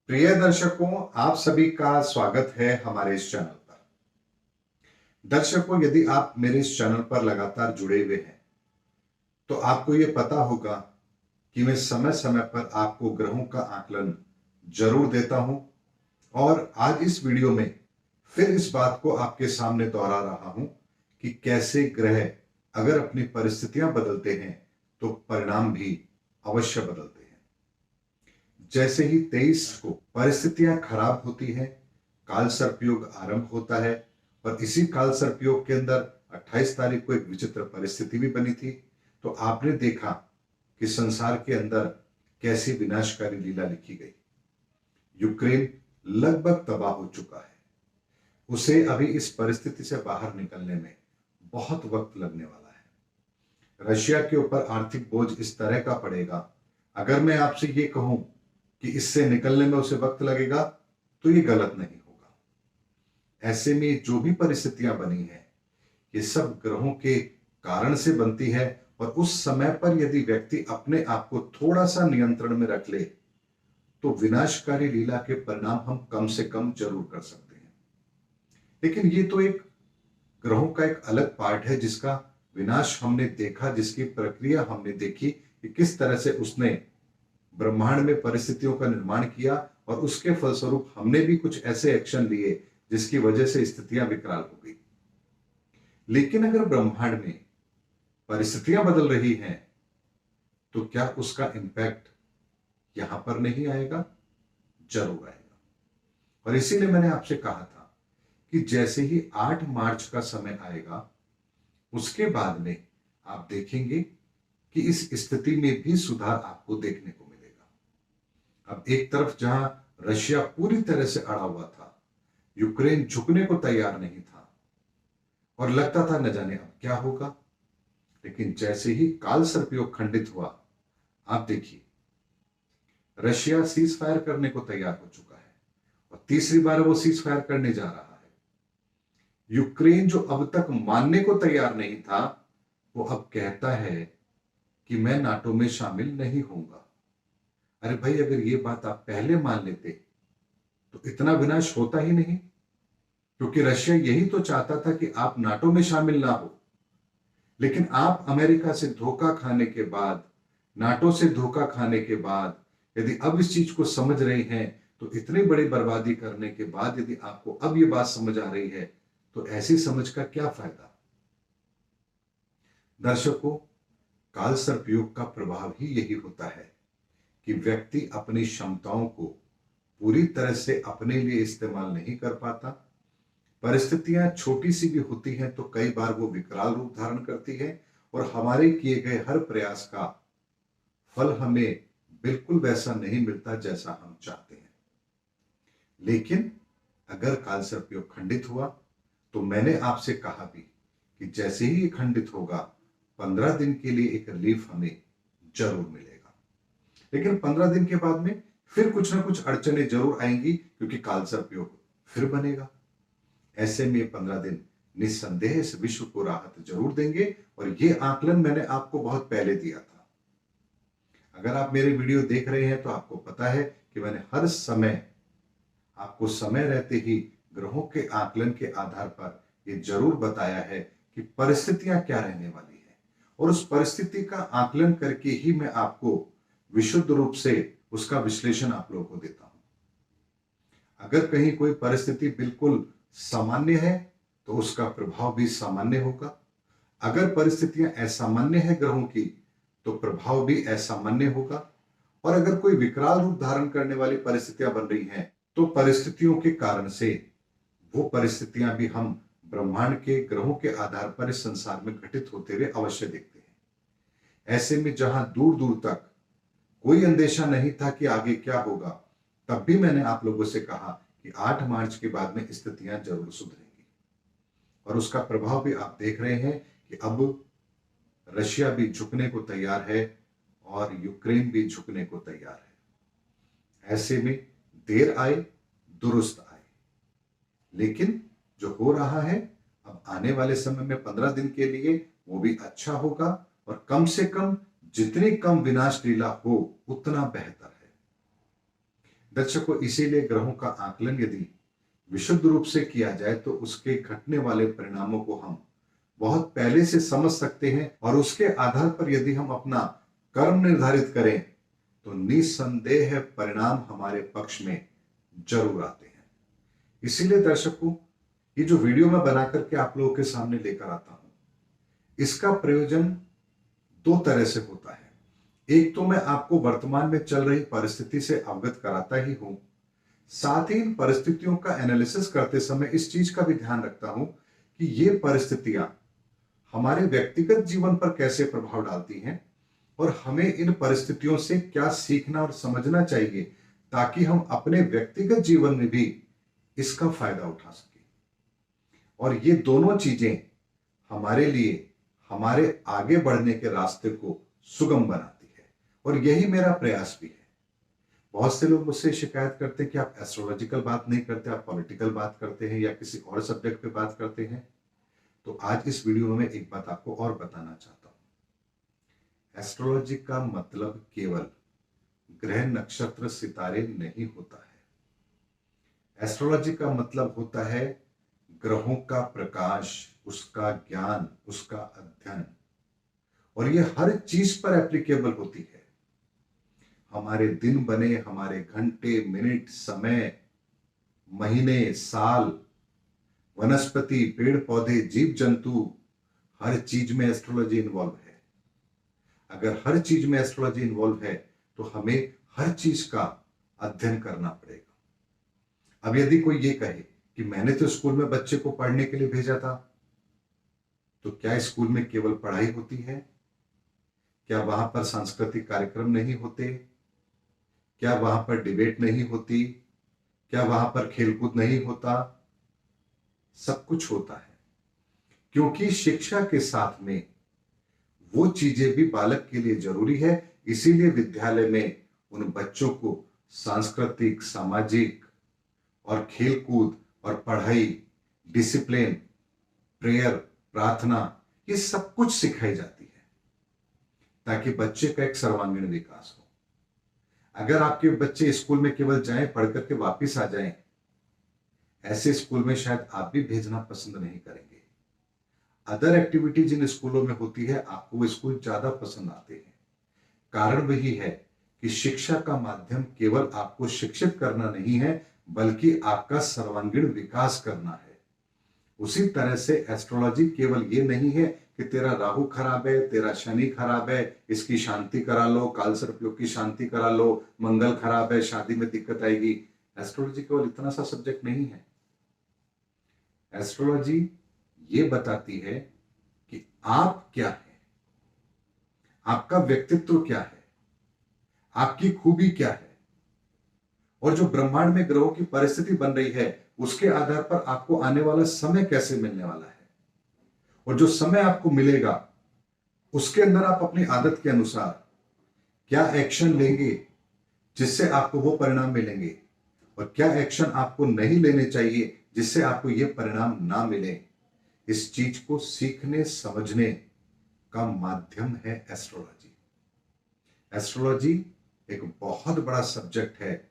प्रिय दर्शकों, आप सभी का स्वागत है हमारे इस चैनल पर। दर्शकों, यदि आप मेरे इस चैनल पर लगातार जुड़े हुए हैं तो आपको यह पता होगा कि मैं समय समय पर आपको ग्रहों का आकलन जरूर देता हूं। और आज इस वीडियो में फिर इस बात को आपके सामने दोहरा रहा हूं कि कैसे ग्रह अगर अपनी परिस्थितियां बदलते हैं तो परिणाम भी अवश्य बदलते हैं। जैसे ही 23 को परिस्थितियां खराब होती हैं, काल सर्पयोग आरंभ होता है। और इसी काल सर्पयोग के अंदर 28 तारीख को एक विचित्र परिस्थिति भी बनी थी। तो आपने देखा कि संसार के अंदर कैसी विनाशकारी लीला लिखी गई। यूक्रेन लगभग तबाह हो चुका है। उसे अभी इस परिस्थिति से बाहर निकलने में बहुत वक्त लगने वाला है। रशिया के ऊपर आर्थिक बोझ इस तरह का पड़ेगा, अगर मैं आपसे ये कहूं कि इससे निकलने में उसे वक्त लगेगा तो ये गलत नहीं होगा। ऐसे में जो भी परिस्थितियां बनी हैं ये सब ग्रहों के कारण से बनती है। और उस समय पर यदि व्यक्ति अपने आप को थोड़ा सा नियंत्रण में रख ले तो विनाशकारी लीला के परिणाम हम कम से कम जरूर कर सकते हैं। लेकिन ये तो एक ग्रहों का एक अलग पार्ट है जिसका विनाश हमने देखा, जिसकी प्रक्रिया हमने देखी कि किस तरह से उसने ब्रह्मांड में परिस्थितियों का निर्माण किया और उसके फलस्वरूप हमने भी कुछ ऐसे एक्शन लिए जिसकी वजह से स्थितियां विकराल हो गई। लेकिन अगर ब्रह्मांड में परिस्थितियां बदल रही हैं तो क्या उसका इंपैक्ट यहां पर नहीं आएगा? जरूर आएगा। और इसीलिए मैंने आपसे कहा था कि जैसे ही 8 मार्च का समय आएगा उसके बाद में आप देखेंगे कि इस स्थिति में भी सुधार आपको देखने को मिलेगा। अब एक तरफ जहां रशिया पूरी तरह से अड़ा हुआ था, यूक्रेन झुकने को तैयार नहीं था और लगता था न जाने अब क्या होगा। लेकिन जैसे ही काल सर्पयोग खंडित हुआ, आप देखिए रशिया सीज फायर करने को तैयार हो चुका है और तीसरी बार वो सीज फायर करने जा रहा है। यूक्रेन जो अब तक मानने को तैयार नहीं था वो अब कहता है कि मैं नाटो में शामिल नहीं होऊंगा। अरे भाई, अगर ये बात आप पहले मान लेते तो इतना विनाश होता ही नहीं, क्योंकि रशिया यही तो चाहता था कि आप नाटो में शामिल ना हो। लेकिन आप अमेरिका से धोखा खाने के बाद, नाटो से धोखा खाने के बाद यदि अब इस चीज को समझ रहे हैं तो इतनी बड़ी बर्बादी करने के बाद यदि आपको अब ये बात समझ आ रही है तो ऐसी समझ का क्या फायदा? दर्शकों, काल सर्पयोग का प्रभाव ही यही होता है कि व्यक्ति अपनी क्षमताओं को पूरी तरह से अपने लिए इस्तेमाल नहीं कर पाता। परिस्थितियां छोटी सी भी होती हैं तो कई बार वो विकराल रूप धारण करती है और हमारे किए गए हर प्रयास का फल हमें बिल्कुल वैसा नहीं मिलता जैसा हम चाहते हैं। लेकिन अगर काल सर्पयोग खंडित हुआ तो मैंने आपसे कहा भी कि जैसे ही ये खंडित होगा 15 दिन के लिए एक रिलीफ हमें जरूर मिलेगा। लेकिन 15 दिन के बाद में फिर कुछ ना कुछ अड़चने जरूर आएंगी, क्योंकि काल सर्पयोग फिर बनेगा। ऐसे में 15 दिन निस्संदेह इस विश्व को राहत जरूर देंगे और ये आकलन मैंने आपको बहुत पहले दिया था। अगर आप मेरे वीडियो देख रहे हैं तो आपको पता है कि मैंने हर समय आपको समय रहते ही ग्रहों के आकलन के आधार पर यह जरूर बताया है कि परिस्थितियां क्या रहने वाली है, और उस परिस्थिति का आकलन करके ही मैं आपको विशुद्ध रूप से उसका विश्लेषण आप लोगों को देता हूं। अगर कहीं कोई परिस्थिति बिल्कुल सामान्य है तो उसका प्रभाव भी सामान्य होगा। अगर परिस्थितियां असामान्य है ग्रहों की तो प्रभाव भी असामान्य होगा। और अगर कोई विकराल रूप धारण करने वाली परिस्थितियां बन रही हैं तो परिस्थितियों के कारण से वो परिस्थितियां भी हम ब्रह्मांड के ग्रहों के आधार पर इस संसार में घटित होते हुए अवश्य देखते हैं। ऐसे में जहां दूर दूर तक कोई अंदेशा नहीं था कि आगे क्या होगा, तब भी मैंने आप लोगों से कहा कि 8 मार्च के बाद में स्थितियां जरूर सुधरेंगी। और उसका प्रभाव भी आप देख रहे हैं कि अब रशिया भी झुकने को तैयार है और यूक्रेन भी झुकने को तैयार है। ऐसे में देर आए दुरुस्त आए, लेकिन जो हो रहा है अब आने वाले समय में 15 दिन के लिए वो भी अच्छा होगा। और कम से कम जितनी कम विनाश लीला हो उतना बेहतर है। दर्शकों, इसीलिए ग्रहों का आकलन यदि विशुद्ध रूप से किया जाए तो उसके घटने वाले परिणामों को हम बहुत पहले से समझ सकते हैं, और उसके आधार पर यदि हम अपना कर्म निर्धारित करें तो निसंदेह परिणाम हमारे पक्ष में जरूर आते हैं। इसीलिए दर्शकों, ये जो वीडियो मैं बना करके आप लोगों के सामने लेकर आता हूं, इसका प्रयोजन दो तरह से होता है। एक तो मैं आपको वर्तमान में चल रही परिस्थिति से अवगत कराता ही हूं, साथ ही इन परिस्थितियों का एनालिसिस करते समय इस चीज का भी ध्यान रखता हूं कि ये परिस्थितियां हमारे व्यक्तिगत जीवन पर कैसे प्रभाव डालती हैं और हमें इन परिस्थितियों से क्या सीखना और समझना चाहिए, ताकि हम अपने व्यक्तिगत जीवन में भी इसका फायदा उठा सकें। और ये दोनों चीजें हमारे लिए हमारे आगे बढ़ने के रास्ते को सुगम बनाती है, और यही मेरा प्रयास भी है। बहुत से लोग मुझसे शिकायत करते हैं कि आप एस्ट्रोलॉजिकल बात नहीं करते, आप पॉलिटिकल बात करते हैं या किसी और सब्जेक्ट पे बात करते हैं। तो आज इस वीडियो में मैं एक बात आपको और बताना चाहता हूं। एस्ट्रोलॉजी का मतलब केवल ग्रह नक्षत्र सितारे नहीं होता है। एस्ट्रोलॉजी का मतलब होता है ग्रहों का प्रकाश, उसका ज्ञान, उसका अध्ययन, और ये हर चीज पर एप्लीकेबल होती है। हमारे दिन बने, हमारे घंटे, मिनट, समय, महीने, साल, वनस्पति, पेड़ पौधे, जीव जंतु, हर चीज में एस्ट्रोलॉजी इन्वॉल्व है। अगर हर चीज में एस्ट्रोलॉजी इन्वॉल्व है तो हमें हर चीज का अध्ययन करना पड़ेगा। अब यदि कोई ये कहे कि मैंने तो स्कूल में बच्चे को पढ़ने के लिए भेजा था, तो क्या स्कूल में केवल पढ़ाई होती है? क्या वहां पर सांस्कृतिक कार्यक्रम नहीं होते? क्या वहां पर डिबेट नहीं होती? क्या वहां पर खेलकूद नहीं होता? सब कुछ होता है, क्योंकि शिक्षा के साथ में वो चीजें भी बालक के लिए जरूरी है। इसीलिए विद्यालय में उन बच्चों को सांस्कृतिक, सामाजिक और खेलकूद और पढ़ाई, डिसिप्लिन, प्रेयर, प्रार्थना, ये सब कुछ सिखाई जाती है, ताकि बच्चे का एक सर्वांगीण विकास हो। अगर आपके बच्चे स्कूल में केवल जाएं, पढ़ करके वापिस आ जाएं, ऐसे स्कूल में शायद आप भी भेजना पसंद नहीं करेंगे। अदर एक्टिविटी जिन स्कूलों में होती है, आपको वो स्कूल ज्यादा पसंद आते हैं। कारण वही है कि शिक्षा का माध्यम केवल आपको शिक्षित करना नहीं है, बल्कि आपका सर्वांगीण विकास करना है। उसी तरह से एस्ट्रोलॉजी केवल ये नहीं है कि तेरा राहु खराब है, तेरा शनि खराब है, इसकी शांति करा लो, काल सर्पयोग की शांति करा लो, मंगल खराब है, शादी में दिक्कत आएगी। एस्ट्रोलॉजी केवल इतना सा सब्जेक्ट नहीं है। एस्ट्रोलॉजी ये बताती है कि आप क्या है, आपका व्यक्तित्व क्या है, आपकी खूबी क्या है, और जो ब्रह्मांड में ग्रहों की परिस्थिति बन रही है उसके आधार पर आपको आने वाला समय कैसे मिलने वाला है, और जो समय आपको मिलेगा उसके अंदर आप अपनी आदत के अनुसार क्या एक्शन लेंगे जिससे आपको वो परिणाम मिलेंगे, और क्या एक्शन आपको नहीं लेने चाहिए जिससे आपको ये परिणाम ना मिले। इस चीज को सीखने समझने का माध्यम है एस्ट्रोलॉजी। एस्ट्रोलॉजी एक बहुत बड़ा सब्जेक्ट है।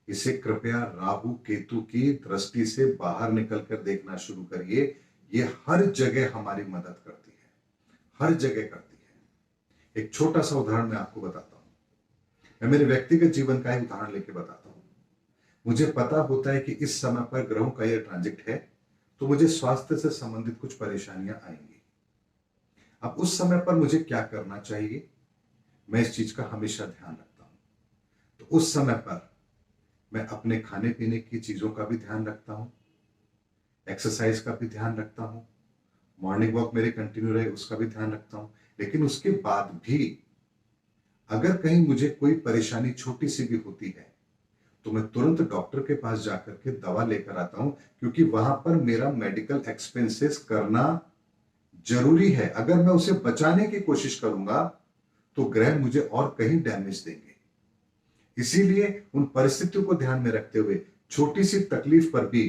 इसे कृपया राहु केतु की दृष्टि से बाहर निकलकर देखना शुरू करिए। ये हर जगह हमारी मदद करती है, हर जगह करती है। एक छोटा सा उदाहरण मैं आपको बताता हूं। मैं मेरे व्यक्तिगत जीवन का ही उदाहरण लेके बताता हूं। मुझे पता होता है कि इस समय पर ग्रहों का यह ट्रांजिट है, तो मुझे स्वास्थ्य से संबंधित कुछ परेशानियां आएंगी। अब उस समय पर मुझे क्या करना चाहिए, मैं इस चीज का हमेशा ध्यान रखता हूं। तो उस समय पर मैं अपने खाने पीने की चीजों का भी ध्यान रखता हूं, एक्सरसाइज का भी ध्यान रखता हूं, मॉर्निंग वॉक मेरे कंटिन्यू रहे उसका भी ध्यान रखता हूं। लेकिन उसके बाद भी अगर कहीं मुझे कोई परेशानी छोटी सी भी होती है तो मैं तुरंत डॉक्टर के पास जाकर के दवा लेकर आता हूं, क्योंकि वहां पर मेरा मेडिकल एक्सपेंसेस करना जरूरी है। अगर मैं उसे बचाने की कोशिश करूंगा तो ग्रह मुझे और कहीं डैमेज देंगे। इसीलिए उन परिस्थितियों को ध्यान में रखते हुए छोटी सी तकलीफ पर भी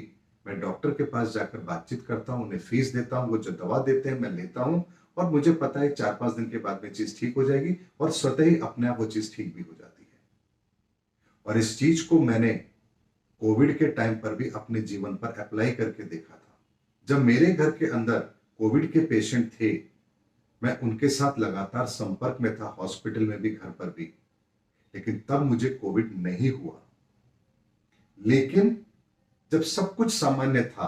मैं डॉक्टर के पास जाकर बातचीत करता हूं, उन्हें फीस देता हूं, वो जो दवा देते हैं मैं लेता हूं, और मुझे पता है 4-5 दिन के बाद में चीज ठीक हो जाएगी, और स्वतः ही अपने आप वो चीज ठीक भी हो जाती है। और इस चीज को मैंने कोविड के टाइम पर भी अपने जीवन पर अप्लाई करके देखा था। जब मेरे घर के अंदर कोविड के पेशेंट थे, मैं उनके साथ लगातार संपर्क में था, हॉस्पिटल में भी, घर पर भी, लेकिन तब मुझे कोविड नहीं हुआ। लेकिन जब सब कुछ सामान्य था,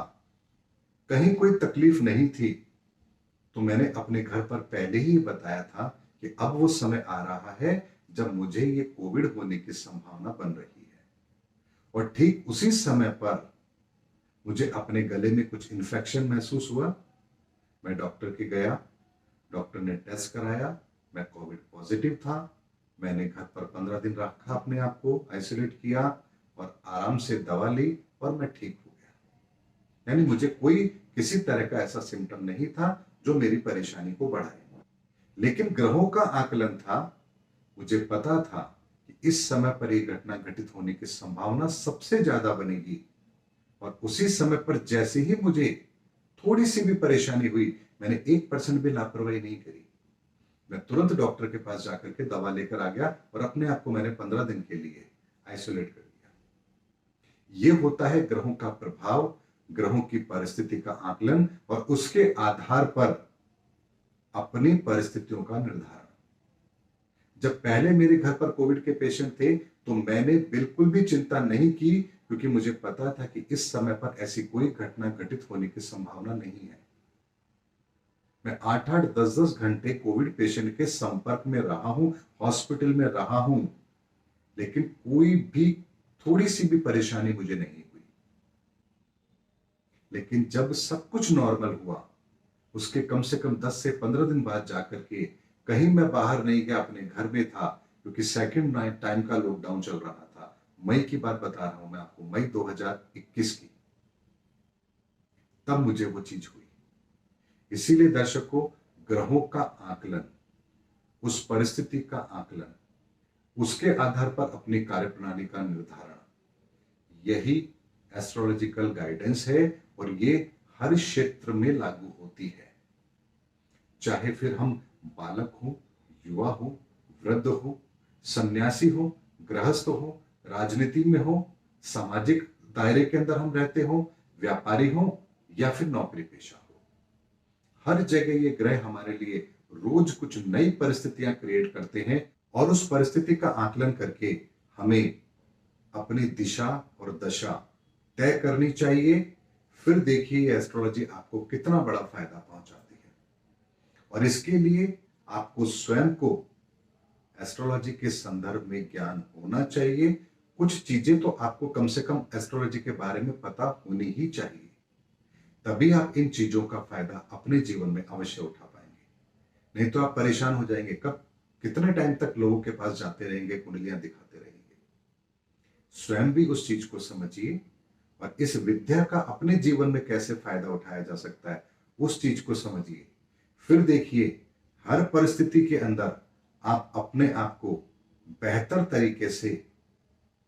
कहीं कोई तकलीफ नहीं थी, तो मैंने अपने घर पर पहले ही बताया था कि अब वो समय आ रहा है जब मुझे ये कोविड होने की संभावना बन रही है। और ठीक उसी समय पर मुझे अपने गले में कुछ इन्फेक्शन महसूस हुआ। मैं डॉक्टर के गया, डॉक्टर ने टेस्ट कराया, मैं कोविड पॉजिटिव था। मैंने घर पर 15 दिन रखा, अपने आप को आइसोलेट किया और आराम से दवा ली और मैं ठीक हो गया। यानी मुझे कोई किसी तरह का ऐसा सिम्टम नहीं था जो मेरी परेशानी को बढ़ाए। लेकिन ग्रहों का आकलन था, मुझे पता था कि इस समय पर यह घटना घटित होने की संभावना सबसे ज्यादा बनेगी। और उसी समय पर जैसे ही मुझे थोड़ी सी भी परेशानी हुई, मैंने 1% भी लापरवाही नहीं करी। मैं तुरंत डॉक्टर के पास जाकर के दवा लेकर आ गया और अपने आप को मैंने 15 दिन के लिए आइसोलेट कर दिया। यह होता है ग्रहों का प्रभाव, ग्रहों की परिस्थिति का आकलन और उसके आधार पर अपनी परिस्थितियों का निर्धारण। जब पहले मेरे घर पर कोविड के पेशेंट थे, तो मैंने बिल्कुल भी चिंता नहीं की, क्योंकि मुझे पता था कि इस समय पर ऐसी कोई घटना घटित होने की संभावना नहीं है। मैं 8-8, 10-10 घंटे कोविड पेशेंट के संपर्क में रहा हूं, हॉस्पिटल में रहा हूं, लेकिन कोई भी थोड़ी सी भी परेशानी मुझे नहीं हुई। लेकिन जब सब कुछ नॉर्मल हुआ, उसके कम से कम 10 से 15 दिन बाद जाकर के, कहीं मैं बाहर नहीं गया, अपने घर में था, क्योंकि सेकंड टाइम का लॉकडाउन चल रहा था। मई की बात बता रहा हूं मैं आपको, मई 2021 की, तब मुझे वो चीज हुई। इसीलिए दर्शकों, ग्रहों का आकलन, उस परिस्थिति का आकलन, उसके आधार पर अपनी कार्यप्रणाली का निर्धारण, यही एस्ट्रोलॉजिकल गाइडेंस है। और ये हर क्षेत्र में लागू होती है, चाहे फिर हम बालक हो, युवा हो, वृद्ध हो, सन्यासी हो, गृहस्थ हो, राजनीति में हो, सामाजिक दायरे के अंदर हम रहते हो, व्यापारी हो या फिर नौकरी पेशा हो। हर जगह ये ग्रह हमारे लिए रोज कुछ नई परिस्थितियां क्रिएट करते हैं और उस परिस्थिति का आकलन करके हमें अपनी दिशा और दशा तय करनी चाहिए। फिर देखिए एस्ट्रोलॉजी आपको कितना बड़ा फायदा पहुंचाती है। और इसके लिए आपको स्वयं को एस्ट्रोलॉजी के संदर्भ में ज्ञान होना चाहिए। कुछ चीजें तो आपको कम से कम एस्ट्रोलॉजी के बारे में पता होनी ही चाहिए, तभी आप इन चीजों का फायदा अपने जीवन में अवश्य उठा पाएंगे। नहीं तो आप परेशान हो जाएंगे। कब, कितने टाइम तक लोगों के पास जाते रहेंगे, कुंडलियां दिखाते रहेंगे। स्वयं भी उस चीज को समझिए और इस विद्या का अपने जीवन में कैसे फायदा उठाया जा सकता है, उस चीज को समझिए। फिर देखिए, हर परिस्थिति के अंदर आप अपने आप को बेहतर तरीके से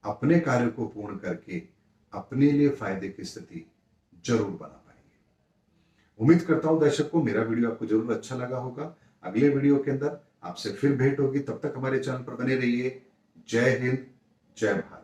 अपने कार्य को पूर्ण करके अपने लिए फायदे की स्थिति जरूर बना पाएंगे। उम्मीद करता हूं दर्शकों, मेरा वीडियो आपको जरूर अच्छा लगा होगा। अगले वीडियो के अंदर आपसे फिर भेंट होगी, तब तक हमारे चैनल पर बने रहिए। जय हिंद, जय भारत।